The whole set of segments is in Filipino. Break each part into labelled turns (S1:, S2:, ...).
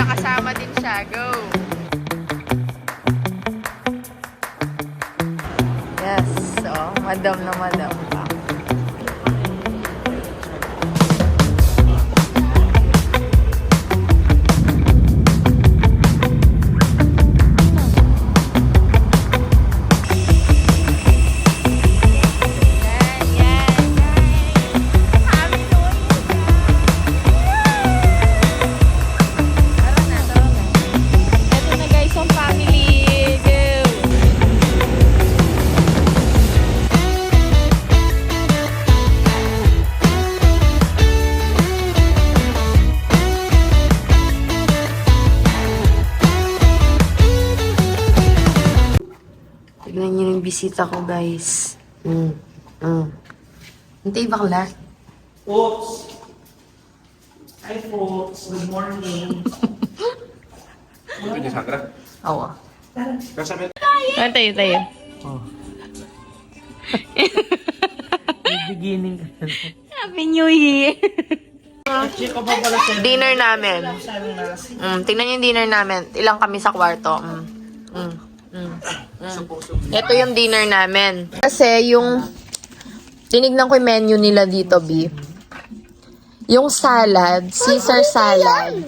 S1: kasama din siya. Go! Yes, so, madam na madam pa. Tignan niyo yung bisita ko, guys. Hintay bakla.
S2: Folks. Hi, folks. Good morning.
S3: Ini Sandra.
S1: Awa.
S3: Kasama.
S1: Tayo.
S2: Oh. Beginning.
S1: Happy New Year!
S2: Check ko pa pala sa
S1: Dinner namin. Tingnan niyo yung dinner namin. Ilang kami sa kwarto. Ito yung dinner namin. Kasi yung tinignan ko yung menu nila dito, B. Yung salad, Caesar salad,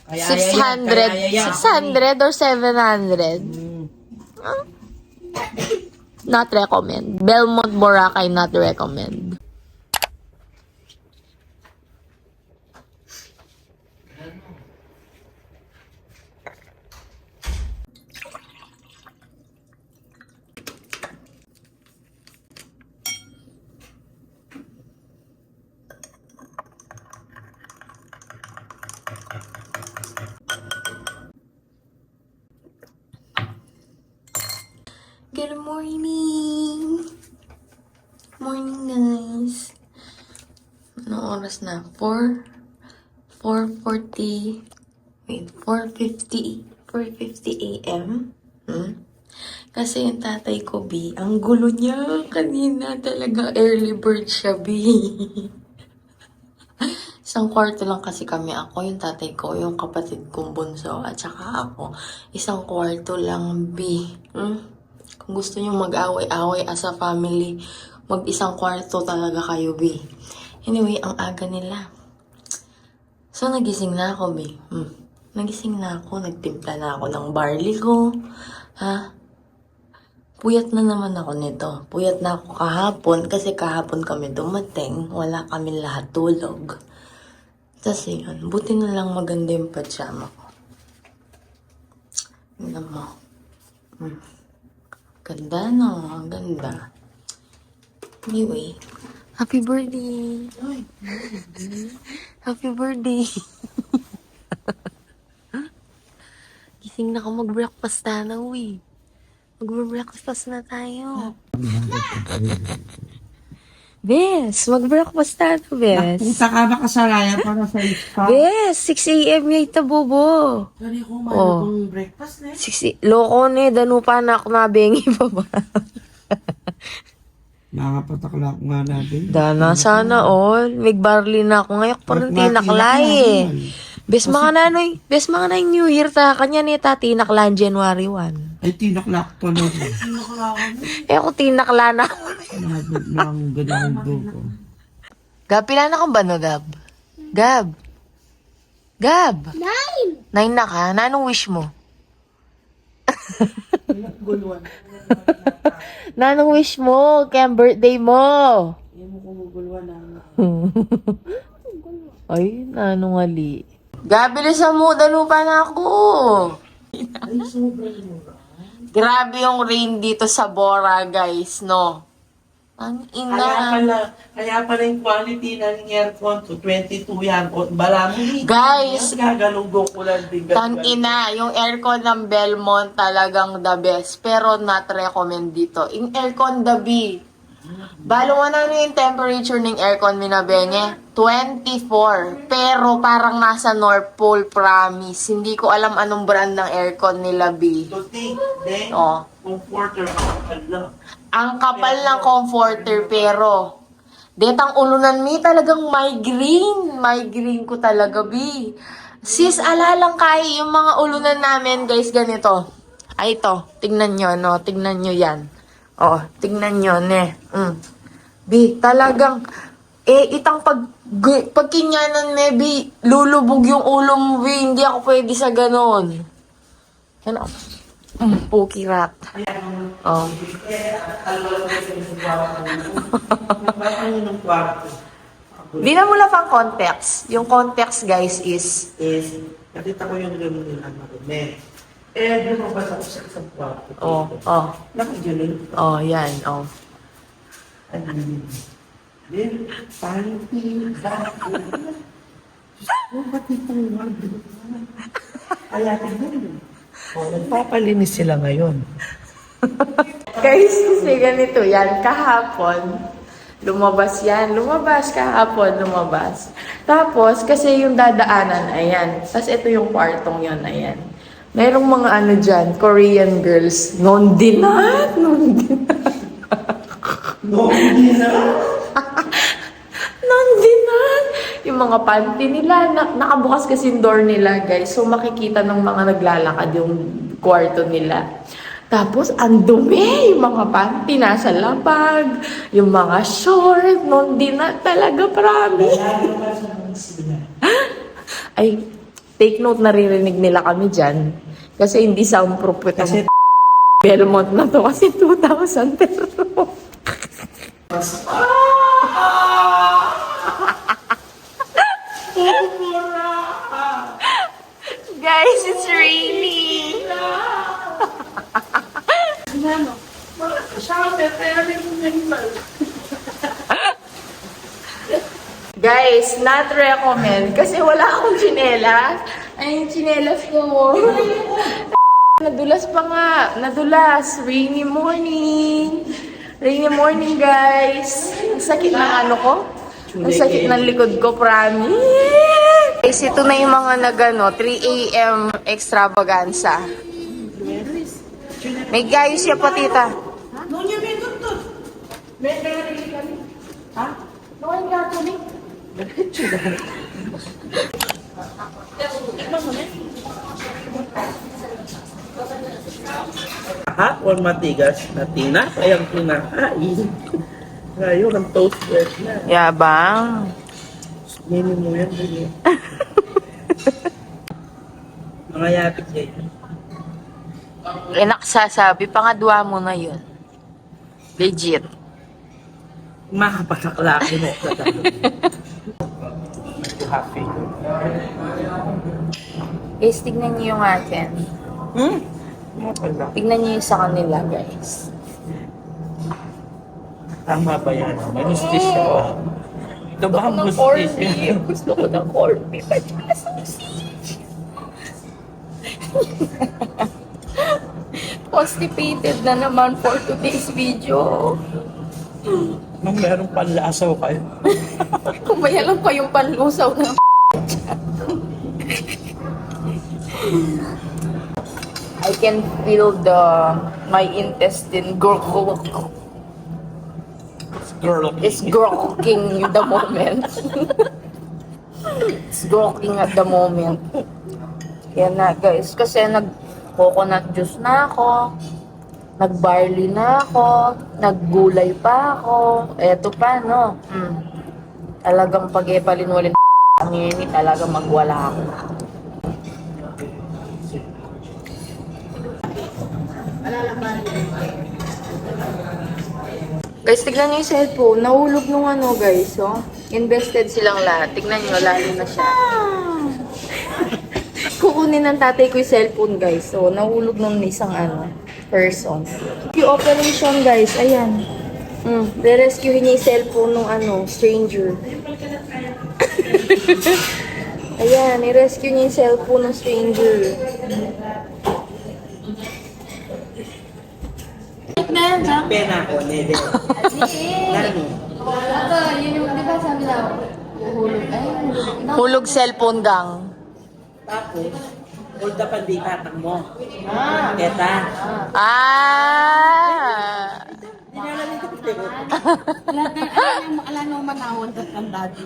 S1: 600 or 700. Not recommend. Belmont Boracay, not recommend. Good morning! Morning, guys. Anong oras na? 4:50 a.m. Kasi yung tatay ko, B, ang gulo niya kanina talaga. Early bird siya, B. Isang kwarto lang kasi kami. Ako, yung tatay ko, yung kapatid kong bunso, at saka ako. Isang kwarto lang, B. Kung gusto nyo mag-away-away as a family, mag-isang kwarto talaga kayo, B. Anyway, ang aga nila. So, nagising na ako, B. Nagising na ako. Nagtimpla na ako ng barley ko. Ha? Puyat na naman ako nito. Puyat na ako kahapon kasi kahapon kami dumating. Wala kami lahat tulog. Kasi yun, buti na lang maganda yung pajama ko. Tignan mo. Ganda, no? Ganda. Anyway, happy birthday! Happy birthday! Gising na ako mag-breakfast na, uwi. Mag-breakfast na tayo. Bes, mag-breakfast na, Bes.
S2: Punta ka nakasalayan para sa spa.
S1: Bes, 6 a.m. yung itabobo.
S2: Sorry kung mayroon kong breakfast na.
S1: Loko ni, danupa na ako nabengi pa ba?
S2: Nakapatakla ko nga natin.
S1: Dana, sana all. May barley na ako ngayon. Parang tinaklay eh. Bes mga nanay New Year ta. Kanya ni ta, tinaklaan January 1.
S2: Ay, tinaklak pa na.
S1: Ako tinakla na.
S2: Nabot lang ganyan ko.
S1: Gab, pila na kang ba no, Gab? Gab? 9 na ka? Na anong wish mo? Na anong wish mo? Kaya ang birthday mo?
S2: Hindi mo kumugulwan na.
S1: Ay, na anong ali? Gab, bilisan mo. Dalupa na ako.
S2: Ay, sobrang mura.
S1: Grabe yung rain dito sa Bora, guys, no? Ang ina.
S2: Kaya pala yung quality ng aircon to 22 yan. Balami.
S1: Guys,
S2: gagalugdo ko lang din.
S1: Tan ina, yung aircon ng Belmont talagang the best. Pero not recommend dito. Yung aircon the B. Balo nga na yung temperature ng aircon minabenye. 24. Pero parang nasa North Pole, promise. Hindi ko alam anong brand ng aircon nila, B.
S2: Tuti, then,
S1: Oh.
S2: comforter makakal lang.
S1: Ang kapal ng comforter, pero detang ulunan mi talagang migraine. Migraine ko talaga, B. Sis, alalang kay yung mga ulunan namin, guys, ganito. Ay, ito. Tingnan nyo, no? Tingnan nyo yan. Oh, tingnan nyo, ne. Bi, talagang, itang pagkinyanan, ne, Bi, lulubog yung ulo mo, Bi. Hindi ako pwede sa ganon. Ano? Puki rat. Oh.
S2: Ano ng kwarto?
S1: Di na mula pang context. Yung context, guys, is...
S2: Nakita ko yung gano'n nila marumi. Lumabas ako sa isang kwarto.
S1: Oh, oh.
S2: Nakaganon.
S1: Oh, yan, oh.
S2: Ano yun? Then, panty, bakit? Oh, ba't itong wag? Kaya tingnan. Nagpapalinis sila ngayon.
S1: Guys, kasi ganito yan. Kahapon, lumabas yan. Lumabas kahapon, lumabas. Tapos, kasi yung dadaanan, ayan. Tapos ito yung kwartong yun, ayan. Merong mga ano dyan, Korean girls. Non-dinat. Non-dinat. Yung mga panty nila, nakabukas kasi yung door nila, guys. So, makikita ng mga naglalakad yung kwarto nila. Tapos, ang dumi, yung mga panty nasa lapag, yung mga short, non-dinat talaga, promise. Ay, take note, naririnig nila kami dyan. Kasi hindi soundproof ito.
S2: Kasi
S1: Belmont na to kasi 2,000 pero. Guys, it's raining. Guys, not recommend kasi wala akong tsinelas. Ay, yung tsinelas ko. Nadulas pa nga. Nadulas. Rainy morning. Rainy morning, guys. Ang sakit ng ano ko. Ang sakit ng likod ko, promise. Guys, ito na yung mga nagano, 3 a.m. extravaganza. May gayos siya po, tita.
S2: Nonya may tuntut. May narili kami. Ha?
S1: Noon nga kami.
S2: Hapon matigas na tinapay ang kinakain. Ngayon ang toasted na.
S1: Yabang.
S2: Nini mo yan. Bili. Mga yapit kayo.
S1: Naksasabi, pangadwa mo na yun. Legit.
S2: Makapasaklaki mo. Happy.
S1: Guys, tignan niyo yung akin.
S2: Wala.
S1: Tignan niyo yung sa kanila, guys.
S2: Tama ba yan? May justisya ko. Ito ba ang
S1: Ng corned
S2: justisya?
S1: beef. Gusto ko ng corned beef. At saka sausage. Constipated na naman for today's video.
S2: Nung meron panlasaw kayo.
S1: Kumaya lang pa yung panlusaw ng I can feel my intestine
S2: Girl.
S1: is grokking the moment. It's grokking at the moment. Yan na guys, kasi nag-coconut juice na ako, nag-barley na ako, naggulay pa ako, eto pa no. Talagang pag-epalinwalin ngini talagang magwala ako. Guys, tignan niyo yung cellphone. Nahulog nung ano, guys, oh. Invested silang lahat. Tignan niyo, lalo na siya. Kukunin ng tatay ko yung cellphone, guys. So, nahulog nung isang person. Yung operation, guys, ayan. Re-rescuehin niya yung cellphone nung stranger. Ayan, i-rescue niya yung cellphone ng stranger.
S2: Pena ko, nede. Nani?
S4: Yun yung, di ba sabi na, hulog,
S1: Hulog cellphone gang.
S2: Tapos, hold up ang dikatang mo. Keta.
S1: Ah!
S5: Alano manahon at ang daddy.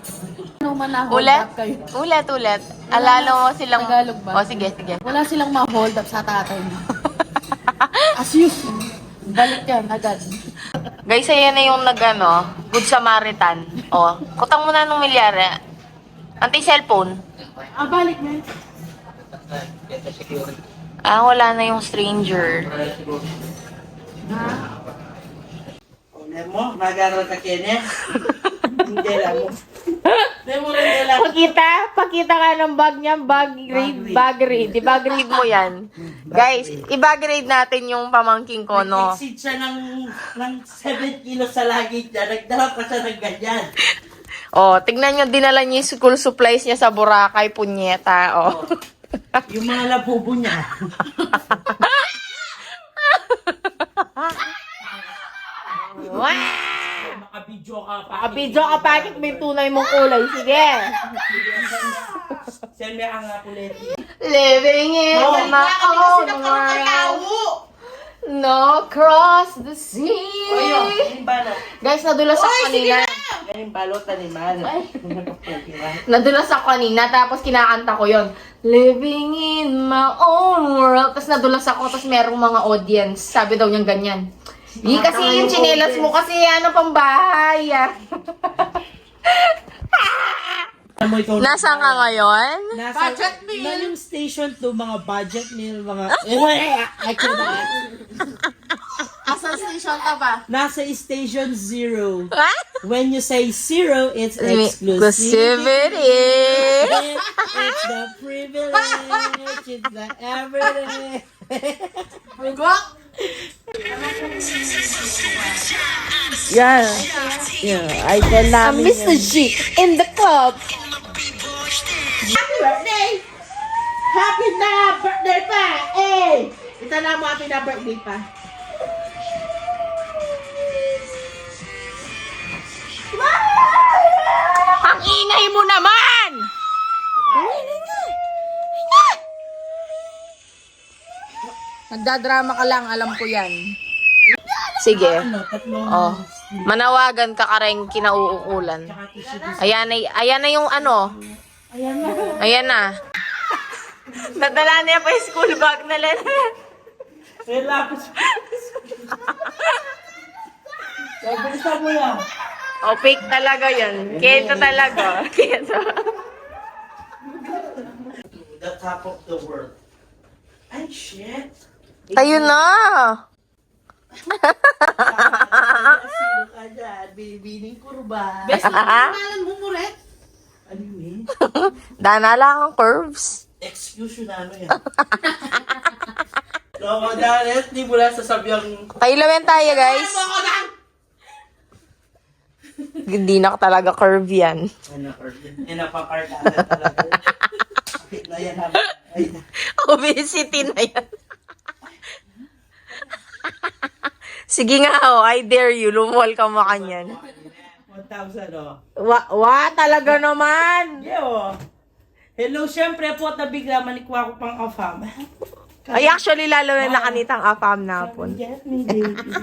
S5: Ano manahon
S1: Ulit?
S5: up kayo.
S1: Ulit. Alala mo silang...
S5: Tagalog ba?
S1: O, sige.
S5: Wala silang ma-hold up sa tatay mo. As usual. Balik yan agad.
S1: Guys, ayan na yung Good Samaritan. O, kutang mo na ng milyara. Anti-cellphone.
S5: Balik na.
S1: Wala na yung stranger.
S2: Mo, nag-aaral ka kanya. Hindi lang mo. Hindi mo rin lang.
S1: Pakita ka ng bag niya, bag grade. I-bag grade mo yan. Guys, i-bag grade natin yung pamangking ko, no?
S2: Nag-exceed siya ng 7 kilos sa luggage niya. Nagdala pa siya ng ganyan.
S1: Oh, tignan nyo, dinala niya yung school supplies niya sa Boracay, punyeta, oh.
S2: Yung mga labubo niya.
S1: Wow!
S2: Makabidyo ka pa.
S1: Kapidyo ka, pakit may tunay mong kulay. Sige!
S2: Send me ang ulit.
S1: Living in my own world. No cross the sea.
S2: Galing balot.
S1: Guys, nadulas ako kanina.
S2: Galing balot, animal.
S1: Nadulas ako kanina, tapos kinakanta ko yon. Living in my own world. Tapos nadulas ako, tapos merong mga audience. Sabi daw niyang ganyan. Di kasi yung chinelas mo kasi pambahay. Nasaan ka ngayon?
S2: Budget meal. Na yung station to, mga budget meal, mga... I cannot.
S5: Asan station ka ba?
S2: Nasa station 0.
S1: What?
S2: When you say 0, it's exclusivity.
S1: Exclusivity.
S2: It's the privilege. It's the everyday. Yeah. I can
S1: I'm Mr. G in the club.
S2: Happy birthday! Happy na birthday pa! Eh! Ito na mo, happy na birthday pa.
S1: Ang ingay mo naman! Nagdadrama ka lang, alam ko yan. Sige.
S2: Tatlong
S1: Oh. Manawagan ka kareng kinauukulan. Ayan na yung Ayan na. Nadala niya pa yung school bag na lang.
S2: may lapis. Bilisan mo lang.
S1: O, fake talaga yan. Keto talaga. Keto.
S2: The top of the world. Ay, shit.
S1: Tayo na!
S2: Sino ka dyan? Binibining kurba.
S5: Malan mo mo rin.
S2: Ano yun?
S1: Danala kang curves.
S2: Excuse yun na ano yan. No, madalit. Di mo lang sasabihan.
S1: Pailawen tayo, guys. Hindi na talaga curve yan.
S2: Ano, yan ang pakartada talaga. Bakit na yan? Ay,
S1: Obesity na yan. Sige nga, I dare you. Lumuwal ka mo kanyan.
S2: 1,000, oh.
S1: Talaga naman.
S2: Yo. Hello, syempre po at nabigla manikwa ko pang afam.
S1: Ay, actually, lalo na nakanitang afam na po.
S2: Get me, baby.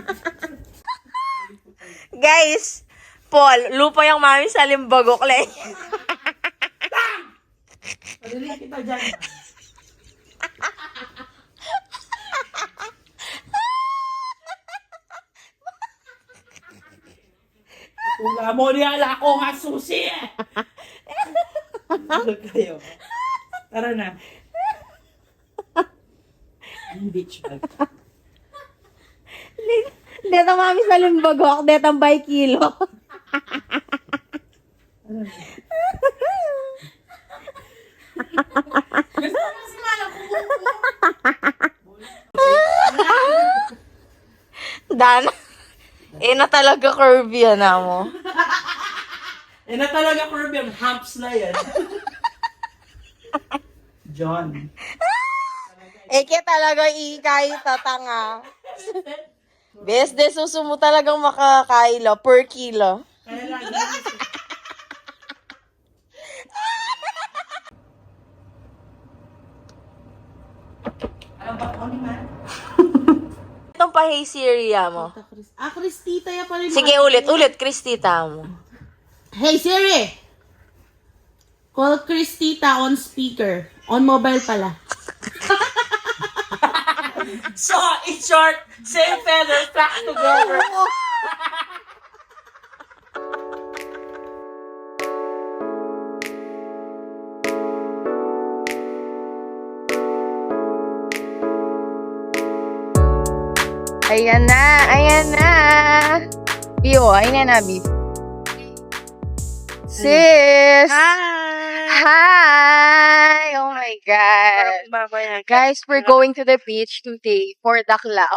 S1: Guys, Paul, lupa yung mami sa Limbagok.
S2: Palilig kita dyan. Kung mo niya ako nga susi eh. Tulog kayo. Tara na. Beach bag.
S1: Dito mami sa Limbagok, dito ang by kilo. Dana, na talaga curvy yan mo.
S2: Na talaga curve yung humps na yan. John.
S1: Kaya talaga kahit tatanga. Bes, de susumo talagang makakailo per kilo.
S2: Kaya lang. Alam ba ko naman?
S1: nung pa-hey Siri mo.
S2: Kristita yan pa rin.
S1: Sige, ulit, Kristita mo.
S2: Hey Siri! Call Kristita on speaker. On mobile pala.
S1: So, in short, same feather, flock together.
S5: Ayan na. Bio, ayan na, Bi. Sis! Hi! Oh my God. Guys, we're going to the beach today for Daklao.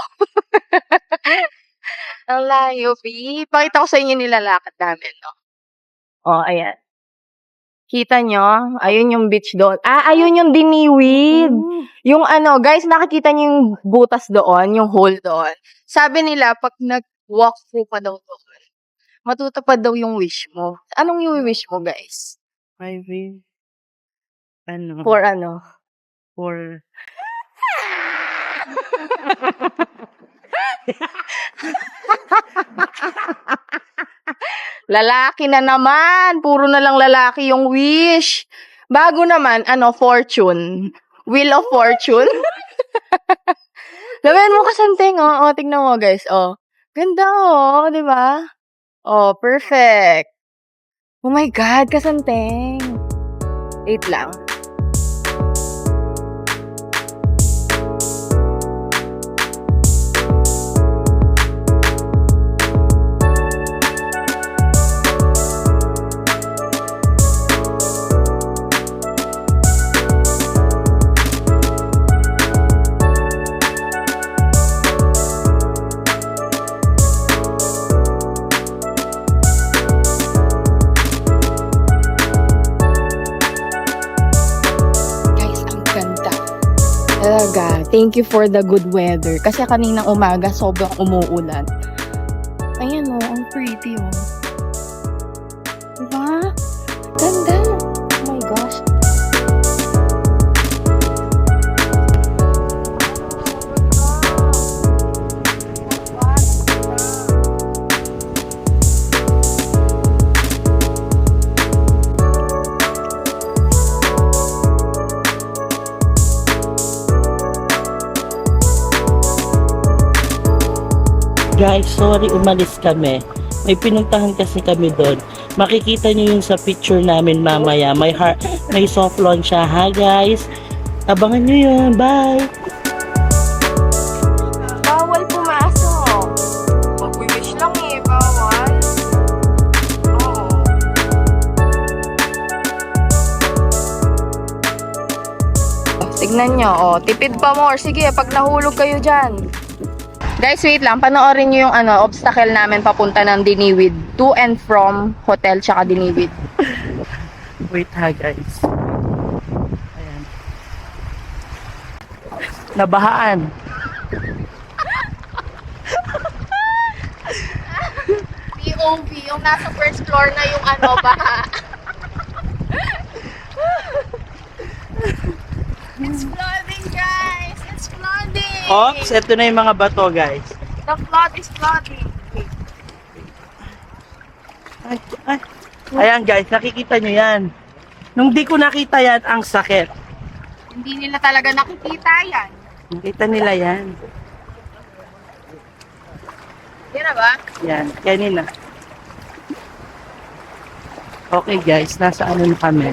S5: Ang layo, Bi. Pakita ko sa inyo nilalakad namin, no? Oh, ayan. Kita nyo? Ayun yung beach doon. Ayun yung diniwid. Yung ano, guys, nakikita nyo yung butas doon, yung hole doon. Sabi nila, pag nag-walk through pa daw doon, matutupad daw yung wish mo. Anong yung wish mo, guys?
S2: I will. Ano?
S5: For ano?
S2: For...
S5: Lalaki na naman. Puro na lang lalaki yung wish. Bago naman, fortune. Wheel of fortune. Labayan mo kasanteng, oh. Tignan mo, guys, oh. Ganda, oh. Di ba? Oh, perfect. Oh my God, kasanteng. Wait lang. Talaga, thank you for the good weather. Kasi kaninang umaga, sobrang umuulan. Ayan o, ang pretty o. Diba? Ganda. Oh my gosh.
S2: Guys, sorry umalis kami. May pinuntahan kasi kami doon. Makikita nyo yung sa picture namin mamaya. May soft launch siya, ha guys? Abangan nyo yun. Bye!
S5: Bawal pumasok. Mag-wish lang eh, bawal. Oo. Tignan nyo, oh. Tipid pa more. Sige, pag nahulog kayo dyan. Guys, wait lang. Panoorin nyo yung obstacle namin papunta ng Diniwid. To and from hotel tsaka Diniwid.
S2: Wait ha guys. Ayan. Nabahaan.
S5: POV, yung nasa first floor na yung baha. It's flooding, guys! It's flooding!
S2: Oops, eto na yung mga bato guys.
S5: The flood is flooding.
S2: Ay, ay. Ayan guys, nakikita nyo yan. Nung di ko nakita yan, ang sakit.
S5: Hindi nila talaga nakikita yan.
S2: Nakita nila yan.
S5: Yan na ba?
S2: Yan, kanina. Okay guys, nasa ano na kami.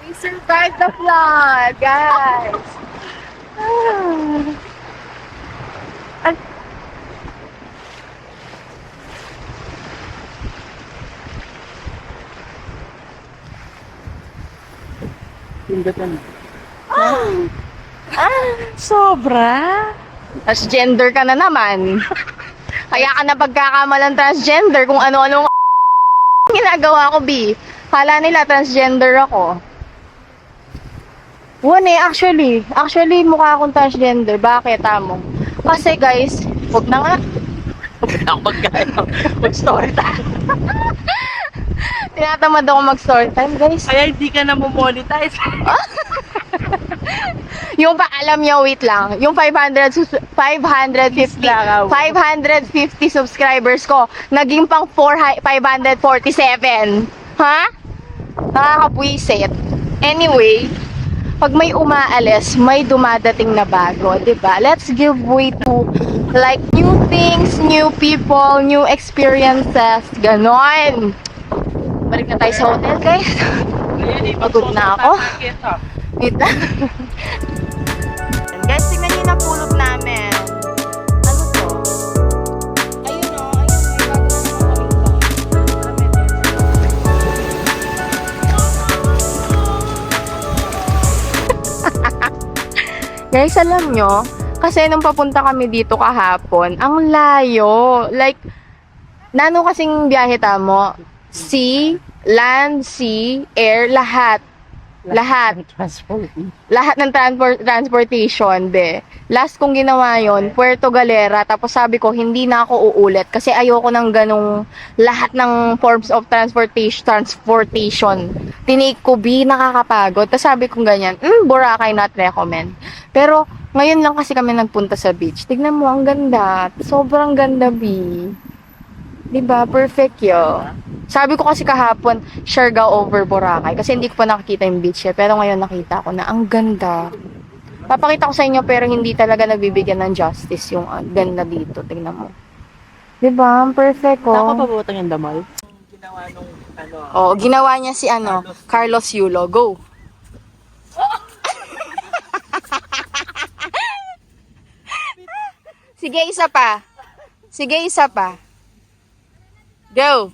S5: We survived the flood, guys!
S2: Pindutan. Sobra.
S5: Transgender ka na naman. Kaya ka na pagkakamalang transgender kung ano-ano ginagawa ko, B. Kala nila transgender ako. Actually, mukha akong transgender. Bakit, amo? Kasi guys, huwag na nga.
S2: Huwag na ako mag-story time.
S5: Tinatamad ako mag-story time, guys.
S2: Kaya hindi ka na mo-monetize.
S5: Yung pa, alam nyo, wait lang. Yung 550 subscribers ko, naging pang 547. Ha? Nakakapwisit. Anyway, pag may umaalis, may dumadating na bago, 'di ba? Let's give way to like new things, new people, new experiences, ganon. Balik na tayo sa hotel, guys. Pagod na ako. Wait lang. Guys, tingnan niyo na pulot namin. Ano to? Ayun o, ayun, may bago na naman kami. Guys, alam nyo, kasi nung papunta kami dito kahapon, ang layo. Like, nano kasing biyahe tamo? Sea, land, sea, air, lahat. Lahat. Lahat ng transportation, be. Last kong ginawa yon, Puerto Galera. Tapos sabi ko, hindi na ako uulit. Kasi ayoko ng ganong lahat ng forms of transportation. Tinake ko, nakakapagod. Tapos sabi ko ganyan, Boracay not recommend. Pero, ngayon lang kasi kami nagpunta sa beach. Tignan mo, ang ganda. Sobrang ganda, B. Diba? Perfect yun. Sabi ko kasi kahapon, Siargao over Boracay. Kasi hindi ko pa nakikita yung beach eh. Pero ngayon nakita ko na ang ganda. Papakita ko sa inyo pero hindi talaga nagbibigyan ng justice yung ganda dito. Tingnan mo. Diba? Ang perfect oh.
S2: Saan ka pabutang yung damal? Ginawa nung ano.
S5: Oh, ginawa niya si Carlos Yulo. Go. Sige, isa pa. Sige, isa pa. Go.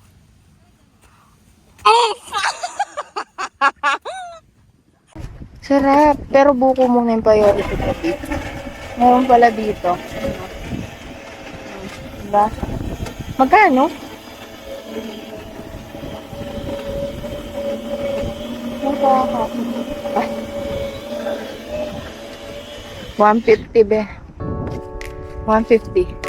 S5: Sarap. Pero buko muna yung priority ko dito. Meron pala dito. Diba? Magkano? Ay. 150 be. 150.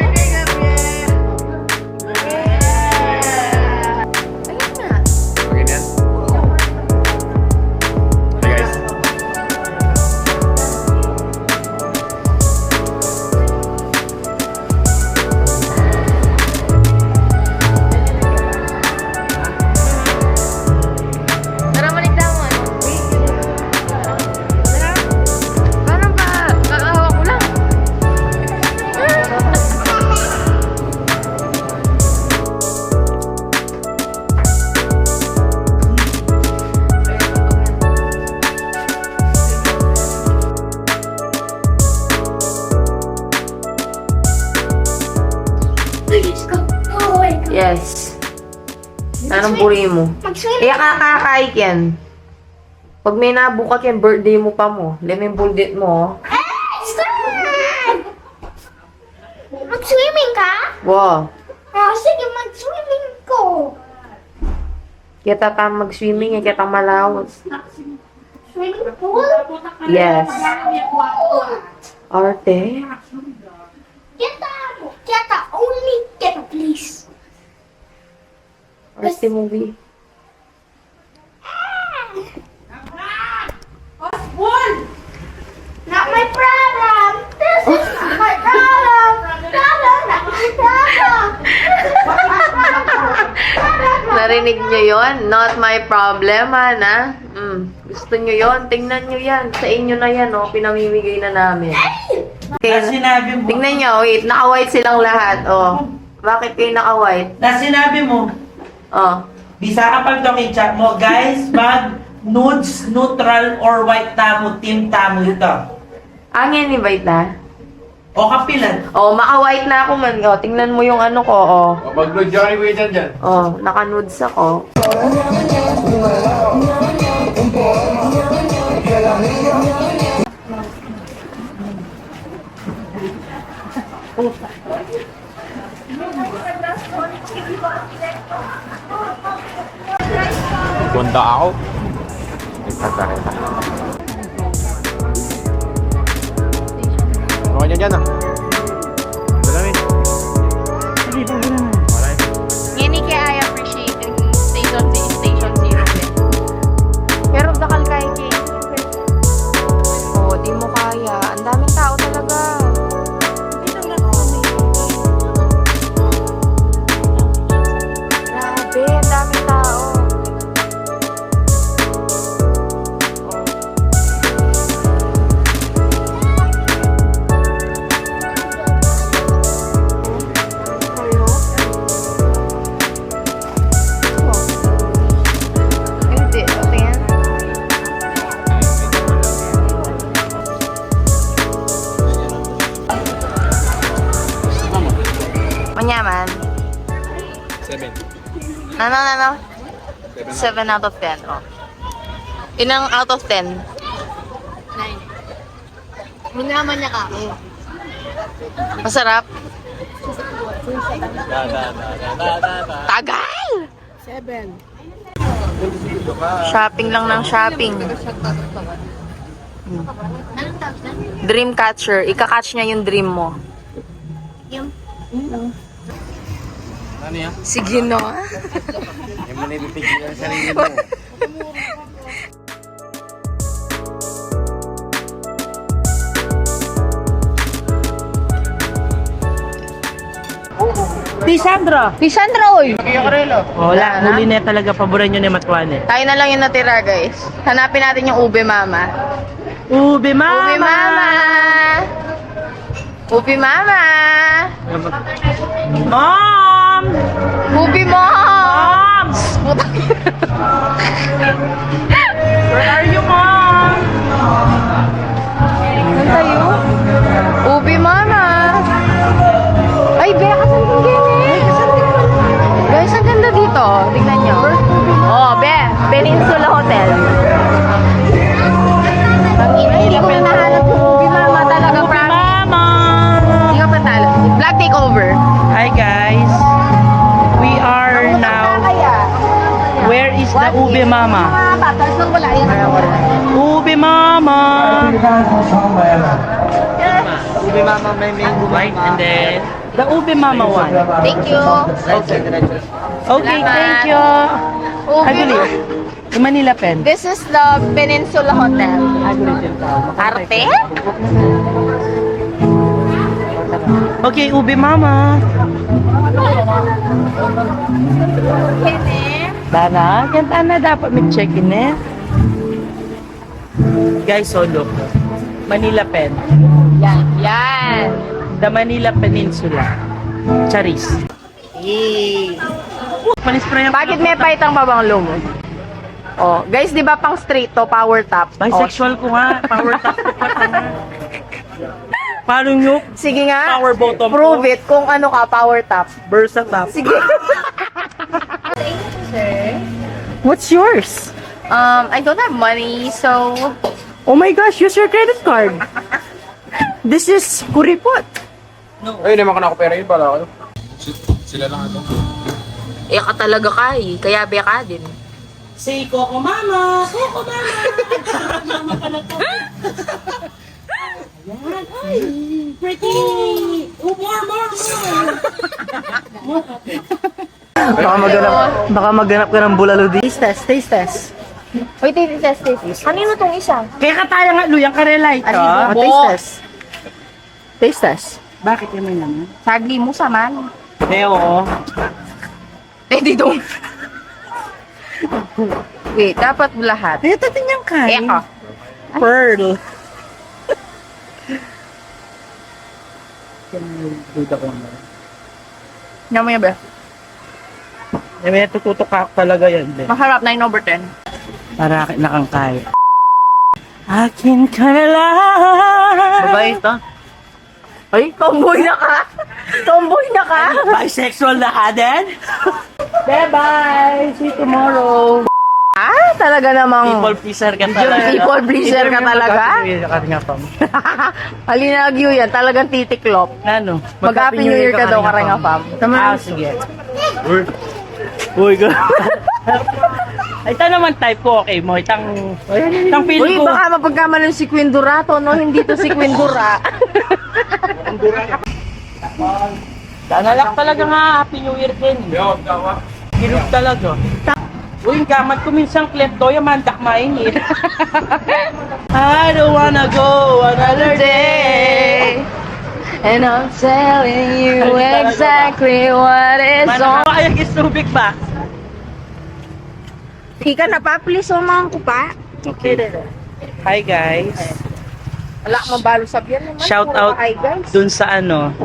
S3: Begin yan. Hey guys.
S5: Tara, balik lang mo. Tara. Parang ba? Kakahawak ko lang. Yes. Anong puri mo? Eh, kakakaik yan. Pag may nabukat yan, birthday mo pa mo. Lemon bullet mo.
S4: Mag-swimming ka?
S5: Wow.
S4: Oh, sige, mag-swimming ko.
S5: Kita pa mag-swimming, kita malawas.
S4: Swimming pool?
S5: Yes. Arte.
S4: Kita, only kita, please.
S5: Arte movie.
S4: Not my problem. This is not my problem. Problem, not my problem.
S5: Narinig nyo yon? Not my problem, na. Gusto nyo yon? Tingnan nyo yan. Sa inyo na yan, oh. Pinamimigay na namin. Okay.
S2: Sinabi mo.
S5: Tingnan nyo, wait. Naka-white silang lahat, oh. Bakit kayo naka-white?
S2: Na sinabi mo.
S5: Oh.
S2: Bisa ka pag chat mo, guys, mag nudes, neutral, or white tamo, team tamo ito.
S5: Angin, invite na.
S2: O kapilan.
S5: Oh, maka-white na ako man. Oh, tingnan mo yung ano ko, oh.
S3: Mag-load Johnny Way dyan.
S5: Oh, naka-nudes ako.
S3: Ganda ako. Nagtatarita. Okay dyan ah. Dalamin. Wala yun.
S5: Ngini kaya I appreciate yung Station Zero. Pero dakal kaya kay. Oh, di mo kaya. Ang daming tao talaga. Grabe, ang daming tao. Hindi, tingin. Manyaman.
S3: 7.
S5: Ano? 7 out of 10. Oh. Inang out of 10? 9. Minaman niya ka. Masarap? Tagal! 7. Shopping lang ng shopping. Dream catcher. Ika-catch niya yung dream mo.
S3: Ano yan?
S5: Sige no.
S3: Hindi mo nabibigyan ang sarili mo.
S2: Sandra!
S5: Lisandra, oy!
S2: Wala, huli na talaga paboran nyo ni Matwane.
S5: Tayo na lang yung natira, guys. Hanapin natin yung ube mama.
S2: Ube mama!
S5: Ube mama! Ube mama!
S2: Mom!
S5: Ube mom!
S2: Where are you, Mom?
S5: Saan tayo? Ube mama! Ay, Bea, kasan yung ganyan? Guys, ang ganda dito. Tingnan nyo. Oh, Peninsula Hotel. Ang ina, hindi ko nahanap yung ube mama talaga, promise.
S2: Mama!
S5: Hindi ka patalo. Vlog takeover.
S2: Hi guys! We are now... Where is the Ube Mama? Ube Mama!
S3: Ube mama, may mango
S2: Right, and then... The Ube Mama one.
S5: Thank you.
S3: Okay, diretso.
S2: Okay, thank you. Aguli. Yung Manila pen.
S5: This is the Peninsula Hotel. Arte?
S2: Okay, Ube Mama. Dana, ganda na dapat may check-in eh. Guys, solo. Manila pen.
S5: Yan.
S2: The Manila Peninsula. Charis. Yay! Panispray ang...
S5: Bakit may paitang babanglo mo? Oh, guys, di ba pang straight to, power top?
S2: Bisexual ko nga. Power top ko pa nga. Paano nyo?
S5: Oh, sige nga.
S2: Power bottom
S5: Prove
S2: ko.
S5: it kung ano ka, power top.
S2: Versa top.
S5: Sige. What's yours? I don't have money, so...
S2: Oh my gosh, use your credit card. This is kuripot.
S3: Ay, naman ka nakapera yun pala ako. Sila lang ito.
S5: Eh, ka talaga ka eh. Kaya be ka din.
S2: Say, Coco Mama! Coco Mama! Mama pala to. Ayan. Ay, pretty! More! Baka maghanap ka ng bulalo di. Taste test.
S5: Wait, test. Kanino tong isa?
S2: Kaya kataya nga, Luyang Karela ito.
S5: Taste test.
S2: Bakit yung may naman?
S5: Sagli mo saman.
S2: Oo.
S5: Eh, di dong. Wait, dapat lahat.
S2: Ito din yung kain.
S5: Eko.
S2: Pearl. Duda ko na.
S5: Naman niya ba?
S2: May tututok ka talaga yan. Be.
S5: Masarap, 9/10.
S2: Para na kang kaya. Akin ka na lang. Babae ito?
S5: Ay, tomboy na ka? Tomboy na ka?
S2: Bisexual na ka din? Bye-bye! See you tomorrow!
S5: Ah, talaga namang...
S2: People pleaser ka talaga.
S5: People pleaser ka talaga? Halinagyo yan, talagang titiklop.
S2: Ano?
S5: Mag-happy New Year ka daw, Karanga Fam.
S2: Ah, sige. Uy, go. Ito naman type ko, okay mo. Itang feel
S5: Uy,
S2: ko.
S5: baka mapagkamalan si Quindurato, no? Hindi to si Quindura.
S2: Danalak talaga nga, Happy New Year din.
S3: Yo, tawa.
S2: Gilog talaga. Uy, gamat ko minsan klepto, yamandak mainit. I don't wanna go another day.
S5: And I'm telling you exactly what is on.
S2: Kaya tubig ba?
S5: Ika na pa, please, umang ko pa.
S2: Okay. Hi guys.
S5: Wala ka mabalo sabihan naman.
S2: Shout
S5: Puro
S2: out
S5: ka, hi, guys.
S2: dun sa ano,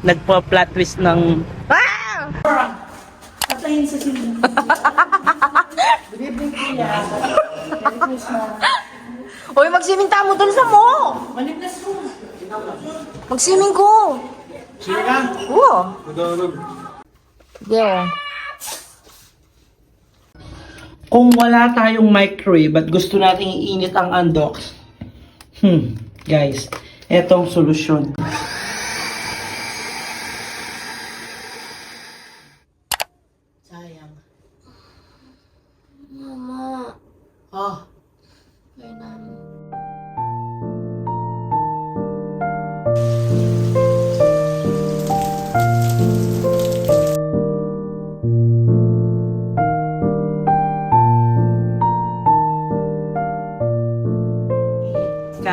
S2: nagpa-plot twist ng...
S5: Ah!
S2: Patayin sa sila.
S5: Uy, magsiming tamo dun sa mo. Magsiming ko.
S3: Sino ka?
S5: Oo.
S3: Madulog.
S5: Yeah.
S2: Kung wala tayong microwave at gusto nating iinit ang undox, guys, etong solusyon. Sayang.
S1: Mama,
S2: Oh,
S1: kailangan.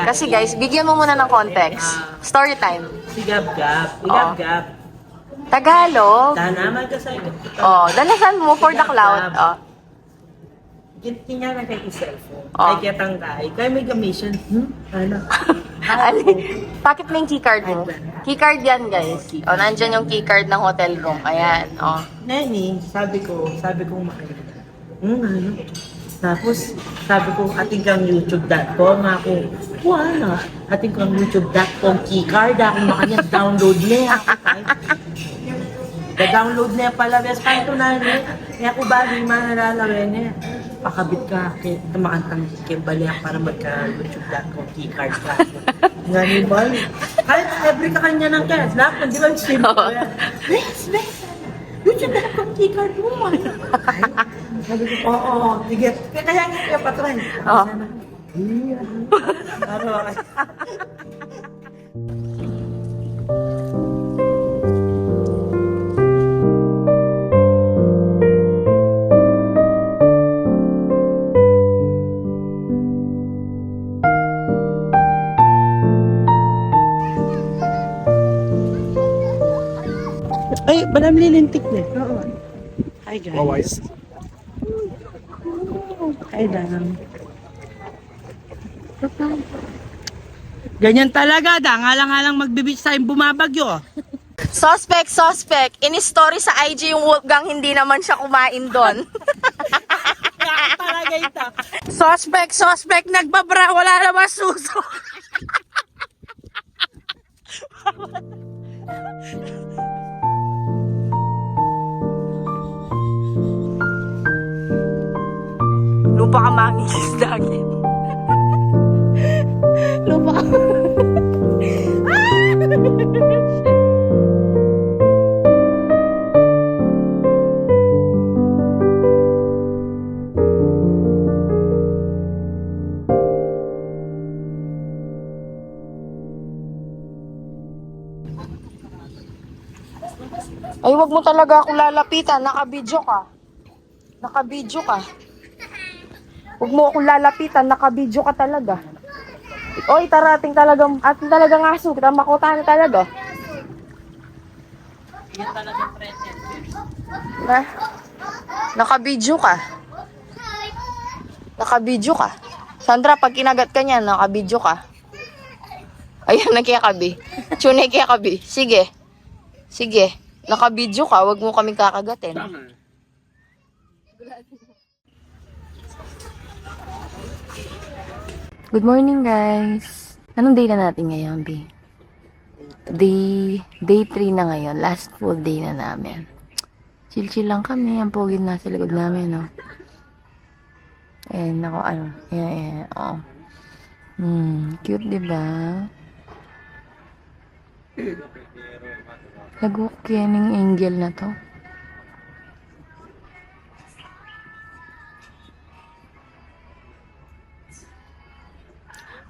S5: Kasi guys, bigyan mo muna ng context. Story time.
S2: si Gab-Gab. Si Gab-Gab.
S5: Tagalog.
S2: Tanaman ka sa ito.
S5: Oh, dalasan mo for the cloud. Oh.
S2: Ginti niya na kay cellphone.
S5: Oh.
S2: Ay, kitang kay. Kaya may gamition. Ano?
S5: Pakit mo yung keycard mo. Keycard yan, guys. O, nandyan yung keycard ng hotel room. Ayan, o.
S2: Neni, sabi ko makita. Ano? Tapos, sabi ko, ating kang youtube.com. Ako, wala. Ating kang youtube.com keycard. Ako makanya download niya. Da-download niya pala. Bes, paano ito na niya? Kaya ako ba, di manalalawe niya. Pakabit ka, tumakantang kimbaliak para magka-youtube.com keycard ka. Nga ni Bal. Kahit every ka kanya ng cash, lahat, di ba yung stream ko yan? Bes, youtube.com keycard mo. Sabi ko, oo, sige. Kaya nga kaya patry.
S5: Oo.
S2: Para ay, balam lilintik na. Oo. Hi guys.
S3: Wawais.
S2: Hi lang. Ganyan talaga, dangalang-alang magbibitch tayong bumabagyo.
S5: Suspect. In-story sa IG yung Wolfgang, hindi naman siya kumain doon.
S2: Talaga ito.
S5: Suspect, nagbabra, wala naman suso. Lupa ka mangis dagin. Lupa ka. Ay, wag mo talaga ako lalapitan. Nakabidyo ka. Huwag mo akong lalapitan, nakabidyo ka talaga. Oy, ating talagang aso. Kita makutan talaga.
S2: Yan talagang present.
S5: Na? Nakabidyo ka. Sandra, pag kinagat ka niyan, nakabidyo ka. Ayan, nagkiyakabi. Tune, kiyakabi. Sige. Nakabidyo ka, wag mo kaming kakagatin. Good morning, guys. Anong day na natin ngayon, B? Day 3 na ngayon. Last full day na namin. Chill lang kami. Ang pogi na sa likod namin, no? Ayan, ako, ano. Ayan, oh. Cute, diba? Lagok yan yung angel na to.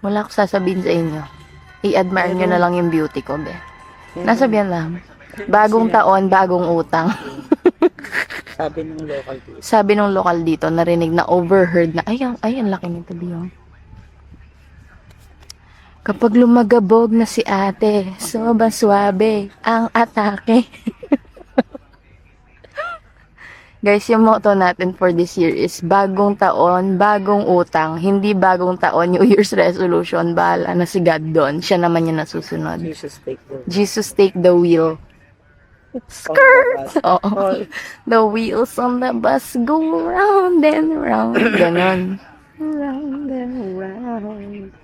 S5: Wala akong sasabihin sa inyo. I-admire nyo na lang yung beauty ko, be. Nasabihan lang. Bagong taon, bagong utang.
S2: Sabi ng local dito.
S5: Sabi nung lokal dito, narinig na overheard na, ay, ang laki nito, Biyong. Kapag lumagabog na si ate, sobrang swabe ang atake. Guys, yung motto natin for this year is bagong taon, bagong utang, hindi bagong taon, New Year's resolution. Bahala na si God doon. Siya naman yung nasusunod. Jesus take the wheel. Skirt! Oo. The wheels on the bus go round and round. Ganon. Round and round.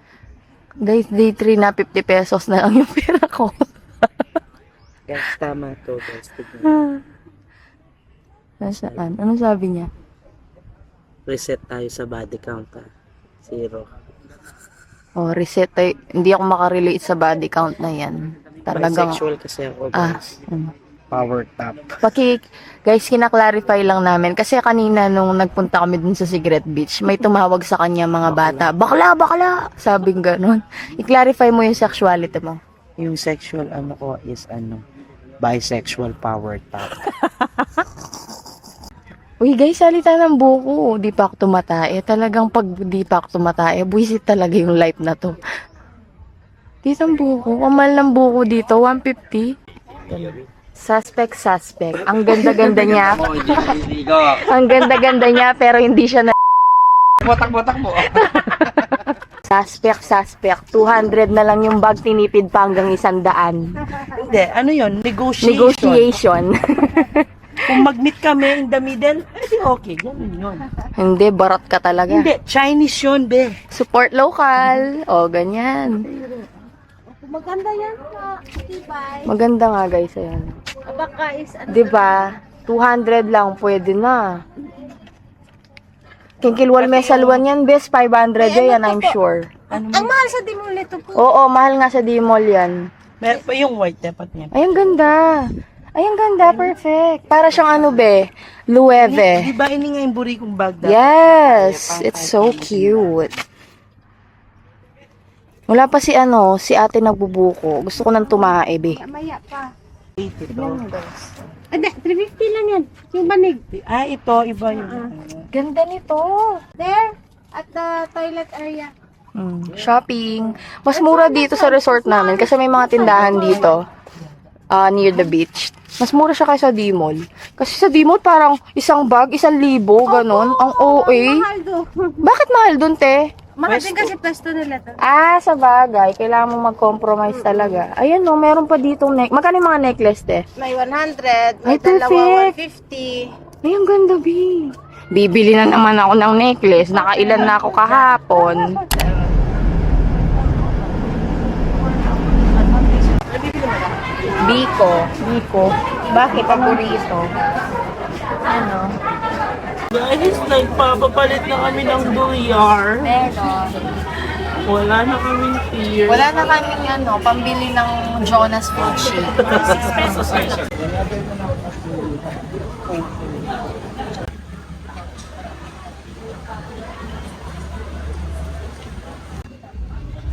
S5: Guys, day 3 na 50 pesos na lang yung pera ko.
S2: Guys, tama to. Guys, tignan.
S5: Nasaan? Anong sabi niya?
S2: Reset tayo sa body count. 0.
S5: Oh, reset tayo. Hindi ako makarelate sa body count na yan. Talagang,
S2: Bisexual kasi ako. Guys.
S3: Power top.
S5: Guys, kinaklarify lang namin. Kasi kanina nung nagpunta kami dun sa Secret Beach, may tumawag sa kanya mga bata. Bakla, bakla! Sabing ganon. I-clarify mo yung sexuality mo.
S2: Yung sexual ano ko is bisexual power top.
S5: Uy guys, salita ng buko. Di pa ako tumatae. Talagang pag di pa ako tumatae, buwisit talaga yung life na to. Dito ang buko. Kamal ng buko dito, 150. Suspect. Ang ganda-ganda niya. Ang ganda-ganda niya, pero hindi siya na...
S3: Botak mo.
S5: Suspect. 200 na lang yung bag, tinipid pa hanggang 100.
S2: Hindi, ano yun?
S5: Negotiation.
S2: Kung mag-meet kami in the middle, edi okay. Ganun yun.
S5: Hindi, barat ka talaga.
S2: Hindi, Chinese yun, be.
S5: Support local. O, ganyan.
S4: Maganda yan sa Tibay.
S5: Maganda nga guys, ayan.
S4: Baka is ano.
S5: Diba? 200 lang, pwede na. Kinkilwal mesalwan yan, best 500 yan, I'm sure.
S4: Ang mahal sa Dimol nito po.
S5: Oo, mahal nga sa D-Mall yan.
S2: Yung white, dapat niya.
S5: Ay, ang ganda. Ay, ang ganda, perfect. Para siyang ano be, Loewe.
S2: Di ba ini nga yung buri kong bag dapat?
S5: Yes, it's so cute. Wala pa si ate nagbubuko. Gusto ko nang tumae, be.
S4: Maya pa.
S2: 80 to.
S4: Hindi, 350 lang yan. Yung banig.
S2: Ah, ito, iba yung...
S5: Ganda nito.
S4: There, at the toilet area.
S5: Shopping. Mas mura dito sa resort namin kasi may mga tindahan dito near the beach. Mas mura siya kaysa D-Mall. Kasi sa D-Mall parang isang bag, 1,000, ganon. Ang OA.
S4: Mahal do.
S5: Bakit mahal dun, te?
S4: Mahal din kasi pwesto nila to.
S5: Sa bagay. Kailangan mo mag-compromise talaga. Ayan, no. Meron pa ditong magkano yung mga necklace, te?
S4: May 100,
S5: Ay,
S4: may dalawa,
S5: perfect.
S4: 150.
S5: Ay, ang ganda, B. Bibili na naman ako ng necklace. Nakailan na ako kahapon. Biko. Bakit? Paborito. Ano?
S2: Guys, nagpapapalit na kami ng dolyar.
S5: Meron.
S2: Wala na kaming fear.
S5: Wala na kaming pambili ng Jonas Food Shake.
S2: 6 pesos na siya.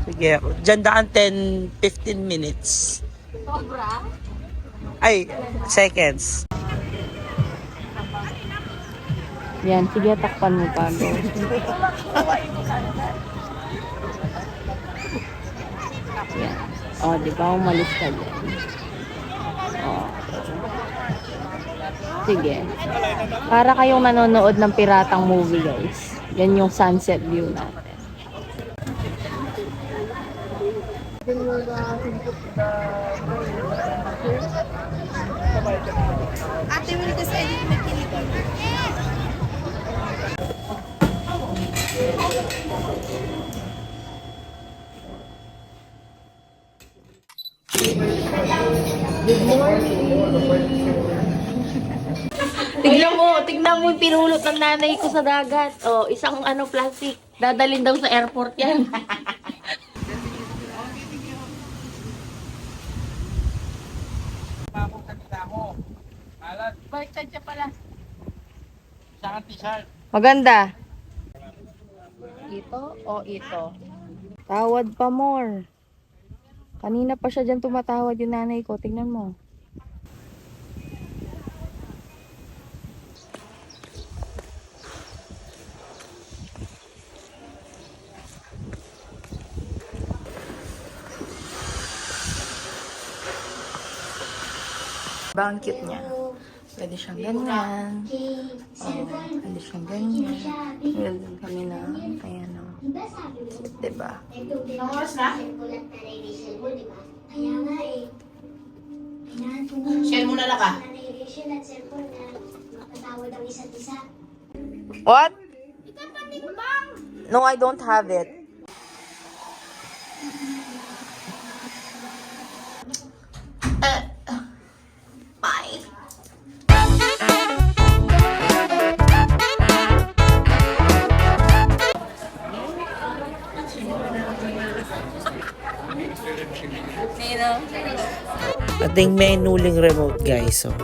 S2: Sige, dyan daan 10-15 minutes.
S4: Sobra?
S2: Ay, seconds.
S5: Yan, sige, takpan mo pa. Go. Yan. O, di ba? Umalis ka dyan. O. Sige. Para kayong nanonood ng piratang movie, guys. Yan yung sunset view natin.
S4: Ate, will this edit na kinito?
S1: Tignan mo yung pinulot ng nanay ko sa dagat. Oh, isang plastic. Dadalhin daw sa airport yan.
S5: Maganda. Ito o ito? Tawad pa more. Kanina pa siya dyan tumatawad yung nanay ko. Tingnan mo. Diba ang cute niya? Pwede siyang ganyan. Pwede siyang ganyan. Meron din kami na, ayan o. Diba?
S4: Ilang oras na? Kaya nga eh. Kailangan ko nga.
S6: Share mo na lang ka.
S4: Narration at cellphone na mapatawad ang isa't isa.
S5: What?
S4: Ikapanikbang!
S5: No, I don't have it.
S1: Bye!
S2: Ating menu ling remote guys. So,